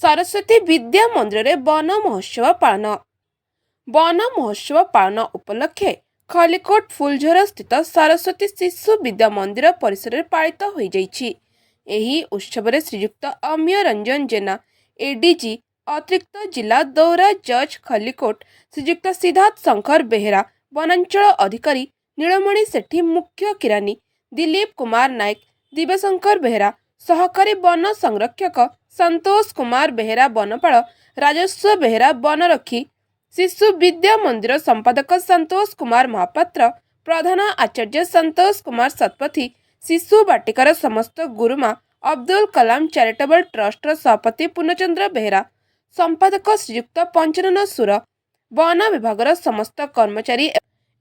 सरस्वती विद्या मंदिर में वन महोत्सव पालन। वन महोत्सव पालन उपलक्षे खलिकोट फुलझर स्थित सरस्वती शिशु विद्या मंदिर परिसर में पालित हो जाइछि। एही उत्सव में श्रीयुक्त अमीय रंजन जेना एडीजी अतिरिक्त जिला दौरा जज खलिकोट, श्रीयुक्त सिद्धार्थ शंकर बेहेरा वनांचल अधिकारी नीलमणि सेठी, मुख्य किरानी दिलीप कुमार नायक, दिव्यशंकर बेहेरा सहकारी वन संरक्षक संतोष कुमार बेहेरा वनपाल, राजस्व बेहेरा वनरक्षी, शिशु विद्या मंदिर संपादक संतोष कुमार महापात्र, प्रधान आचार्य संतोष कुमार शतपथी, शिशु बाटिकार समस्त गुरुमा अब्दुल कलाम चैरिटेबल ट्रस्ट सभापति पूर्णचंद्र बेहेरा, संपादक श्रीयुक्त पंचानन सुर, वन विभाग समस्त कर्मचारी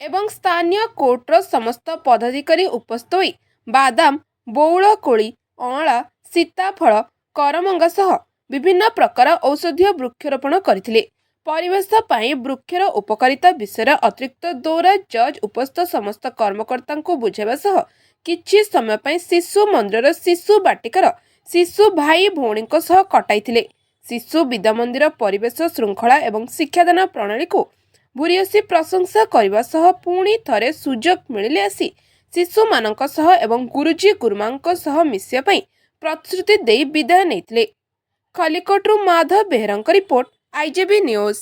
एवं स्थानीय कोर्टर समस्त पदाधिकारी उपस्थित होई बादाम, बौल कोली, अँला, सीताफल, करमंगा सह विभिन्न प्रकार औषधीय वृक्षरोपण करथिले। परिवेश पाई वृक्षर उपकारिता विषय अतिरिक्त दौरा जज उपस्थित समस्त कर्मकर्ता को बुझाइबा सह किछि समय पाई शिशु मंदिर शिशु बाटिकार शिशु भाई भौणी सह कटाइथिले। शिशु विद्या मंदिर परिवेश श्रृंखला एवं शिक्षादान प्रणाली को भूरियसी प्रशंसा करने सह पुणी थरे सुजोग मिलिले आसी शिशु मानक सह एवं गुरुजी गुरुमांक सह मिसिया पई प्रतिश्रुति दे विदाय नेइथिले। खलिकोटरू माधव बेहेरांक रिपोर्ट, आईजेबी न्यूज।